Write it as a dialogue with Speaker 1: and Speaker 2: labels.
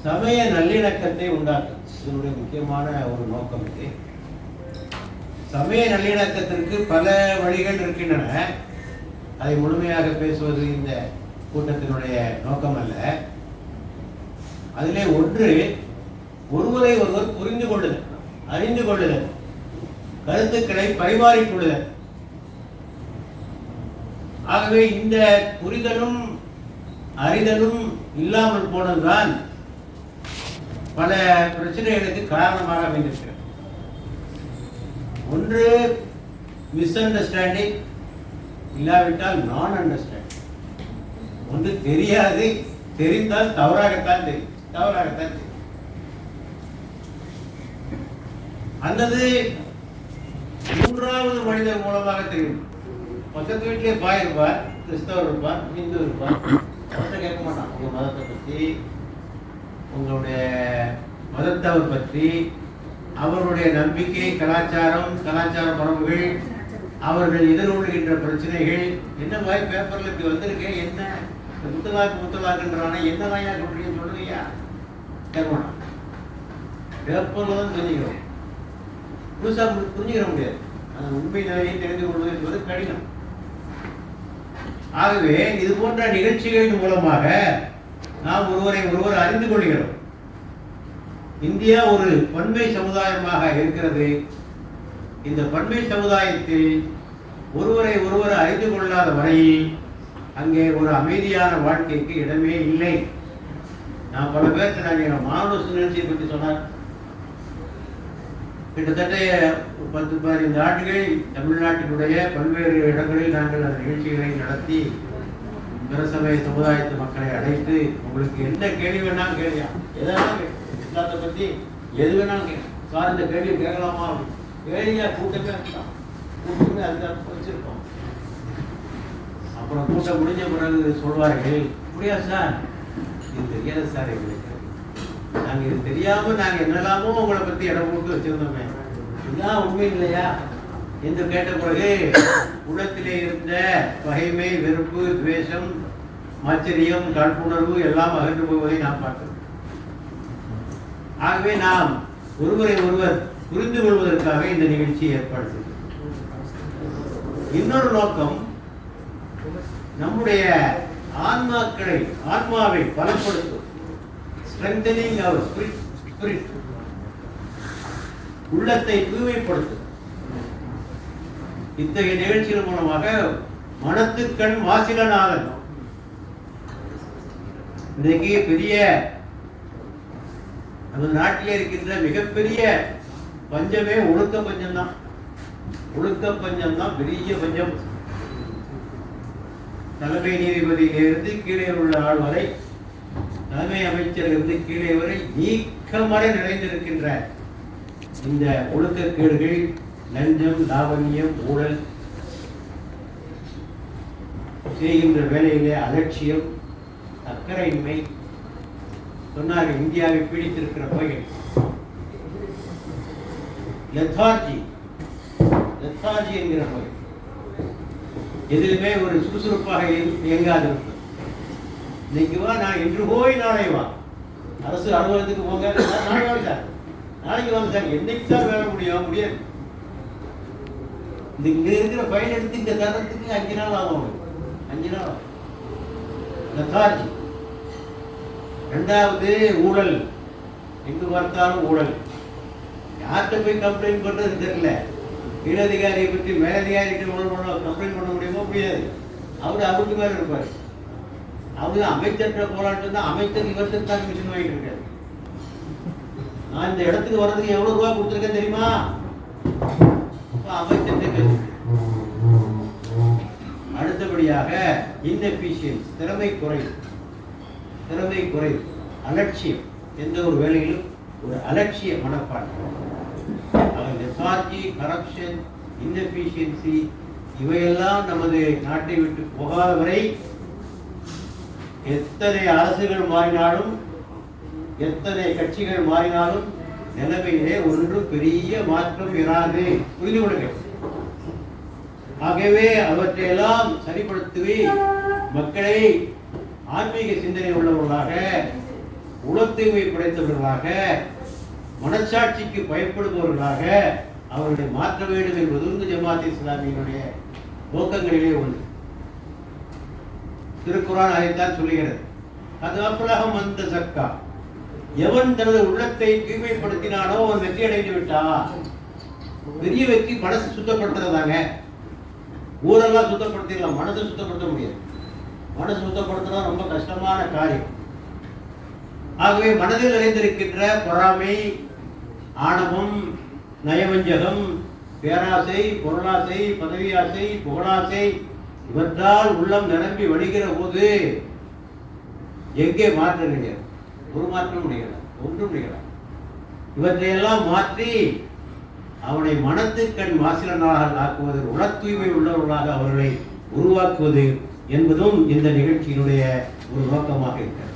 Speaker 1: சமய நல்லிணக்கத்தை உண்டாக்கும். இதனுடைய முக்கியமான ஒரு நோக்கம் இது. சமய நல்லிணக்கத்திற்கு பல வழிகள் இருக்கின்றன. அதை முழுமையாக பேசுவது இந்த கூட்டத்தினுடைய நோக்கம் அல்ல. அதிலே ஒன்று, ஒருவரை ஒருவர் புரிந்து கொள்ளுதல், அறிந்து கொள்ளுதல், கருத்துக்களை பரிமாறிக்கொள்ளுதல். ஆகவே இந்த புரிதலும் அறிதலும் இல்லாமல் போனதுதான் பல பிரச்சனைகளுக்கு காரணமாக அமைந்திருக்கிறது. ஒன்று மிஸ் அண்டர்ஸ்டாண்டிங், இல்லாவிட்டால் நான் அண்டர்ஸ்டாண்டிங். ஒன்று தெரியாது, தெரிந்தால் தவறாகத்தான் தெரியும். அல்லது மூன்றாவது மனிதர் மூலமாக தெரியும். பக்கத்து வீட்டிலே பாய் இருப்பார், கிறிஸ்தவர் இருப்பார், இந்து இருப்பார். அவர்கிட்ட கேட்க மாட்டான் உங்க மதத்தை பற்றி, உங்களுடைய மதத்தவர் பற்றி, அவருடைய நம்பிக்கை, கலாச்சார மரபுகள், அவர்கள் எதிர்கொள்கின்ற பிரச்சனைகள். என்ன பாய் பேப்பர்ல இப்படி வந்திருக்கேன், என்ன முத்தலாக்குன்றான, என்ன வாயா சொல்றீங்கன்னு சொல்லுங்கய்யா கேட்க மாட்டான். பேப்பர்ல தான் தெரிஞ்சுக்கிறோம், புதுசா புரிஞ்சுக்கிற முடியாது. அந்த உண்மை நிலையை தெரிந்து கொள்வது என்பது கடினம். ஆகவே இது போன்ற நிகழ்ச்சிகளின் மூலமாக நாம் ஒருவர் அறிந்து கொள்கிறோம். இந்தியா ஒரு பன்மை சமுதாயமாக இருக்கிறது. இந்த பன்மை சமுதாயத்தில் ஒருவர் அறிந்து கொள்ளாத வரையில் அங்கே ஒரு அமைதியான வாழ்க்கைக்கு இடமே இல்லை. நான் பல பேருக்கு மாணவ சுழற்சியை பற்றி சொன்னார். கிட்டத்தட்ட 10-15 ஆண்டுகள் தமிழ்நாட்டினுடைய பல்வேறு இடங்களில் நாங்கள் அந்த நிகழ்ச்சிகளை நடத்தி பிரசமய சமுதாயத்து மக்களை அழைத்து, உங்களுக்கு என்ன கேள்வி வேணாலும் கேள்வியா, எதாவது இஸ்லாத்தை பற்றி எது வேணாலும் கேட்கலாம் சார், இந்த கேள்வி கேட்கலாமா, கேள்வியா கூட்டமே அதுக்காக வச்சிருக்கோம். அப்புறம் கூட்டம் முடிஞ்ச பிறகு சொல்வார்கள், அப்படியா சார், இது தெரியாத சார், எங்களுக்கு நாங்கள் இது தெரியாம நாங்கள் என்னெல்லாமோ உங்களை பற்றி இடம் போட்டு வச்சிருந்தோமே, இதுதான் உண்மை இல்லையா என்று கேட்ட பிறகு உள்ளத்திலே இருந்த பகைமை, வெறுப்பு, துவேஷம், ஆச்சரியம், காழ்ப்புணர்வு எல்லாம் அகன்று போவதை நாம் பார்த்தோம். ஆகவே நாம் ஒருவர் புரிந்து கொள்வதற்காக இந்த நிகழ்ச்சியை ஏற்பாடு செய்தோம். இன்னொரு நோக்கம், நம்முடைய ஆன்மாவை பலப்படுத்தும். strengthening our spirit, உள்ளத்தை தூய்மைப்படுத்தும். இத்தகைய நிகழ்ச்சிகள் மூலமாக மனத்துக்கண் வாசிலனாகல். இன்றைக்கு பெரிய நம்ம நாட்டிலே இருக்கின்ற மிகப்பெரிய பஞ்சமே ஒழுக்க பஞ்சம்தான். பெரிய பஞ்சம். தலைமை நீதிபதியிலிருந்து கீழே உள்ள ஆள் வரை, தலைமை அமைச்சரிலிருந்து கீழே வரை நீக்கமர நிறைந்திருக்கின்ற இந்த ஒழுக்கக்கேடுகள், லஞ்சம், லாவண்யம், ஊழல், செய்கின்ற வேலையிலே அலட்சியம், அக்கறையின்மை. சொன்னார்கள், இந்தியாவை பீடித்திருக்கிற பகைகள் லெத்தார்ஜி என்கிற பகை. எதிலுமே ஒரு சுறுசுறுப்பாக இயங்காது இருப்பது. இன்னைக்கு வா, நான் இன்று போய் நாளை வா, அரசு அலுவலகத்துக்கு போங்க, நாளை வாங்க சார், நாளைக்கு வாங்க சார், என்னைக்கு சார் வேலை முடியாது. இங்க இருக்கிற ஃபைல் எடுத்து இந்த தரத்துக்கு 5 நாள் ஆகும். 5 நாள் லெத்தார்ஜி. ரெண்டாவது ஊழல். எங்கு பார்த்தாலும் ஊழல். யார்கிட்ட போய் கம்ப்ளைண்ட் பண்றது தெரியல. கீழதிகாரியை பற்றி மேலதிகாரிகிட்ட கம்ப்ளைண்ட் பண்ண முடியாது. அவருக்கு மேல இருப்பாரு. அவரு அமைச்சர்கிட்ட போராட்டம் தான், அமைச்சர் இவர்கிட்ட தான் மிஷின் வாங்கிட்டு இருக்காரு. நான் இந்த இடத்துக்கு வர்றதுக்கு எவ்வளவு ரூபா கொடுத்துருக்கேன் தெரியுமா? அமைச்சர்கிட்ட பேச. அடுத்தபடியாக இன்எஃபிஷியன்ஸ், திறமை குறைவு, அலட்சியம். எந்த ஒரு வேலையிலும் ஒரு அலட்சிய மனப்பான்மை. லெத்தார்ஜி, கரப்ஷன், இன்எஃபிஷியன்சி இவையெல்லாம் நமது நாட்டை விட்டு போகாத வரை எத்தனை அரசுகள் மாறினாலும், எத்தனை கட்சிகள் மாறினாலும் நிலைமையிலே ஒன்றும் பெரிய மாற்றம் இராது. புரிந்து கொள்ளுங்க. ஆகவே அவற்றையெல்லாம் சரிப்படுத்தி மக்களை ஆன்மீக சிந்தனை உள்ளவர்களாக, தூய்மை படைத்தவர்களாக, மனசாட்சிக்கு பயப்படுபவர்களாக அவர்களை மாற்ற வேண்டும் என்பது வந்து ஜமாத் இஸ்லாமியினுடைய நோக்கங்களிலே ஒன்று. திருக்குர்ஆன் அதைத்தான் சொல்லுகிறது. அது அஃபலஹ மன் தஸக்கா, எவன் தனது உள்ளத்தை தூய்மைப்படுத்தினானோ அவன் வெற்றி அடைந்து விட்டான். பெரிய வெற்றி மனசு சுத்தப்படுத்துறதாங்க. ஊரெல்லாம் சுத்தப்படுத்திடலாம், மனசை சுத்தப்படுத்த முடியாது. மனசு சுத்தப்படுத்துறது ரொம்ப கஷ்டமான காரியம். ஆகவே மனதில் நிறைந்திருக்கின்ற பொறாமை, ஆணவம், நயவஞ்சகம், பேராசை, பொருளாசை, பதவி ஆசை, புகழாசை இவற்றால் உள்ளம் நிரம்பி வழிகிற போது எங்கே மாற்றம் கிடையாது. ஒரு மாற்றம் நிகழ, ஒன்றும் நிகழ. இவற்றையெல்லாம் மாற்றி அவனை மனத்துக்கண் மாசிலனாக ஆக்குவது, உள தூய்மை உள்ளவர்களாக அவர்களை உருவாக்குவது என்பதும் இந்த நிகழ்ச்சியினுடைய ஒரு நோக்கமாக இருக்கிறது.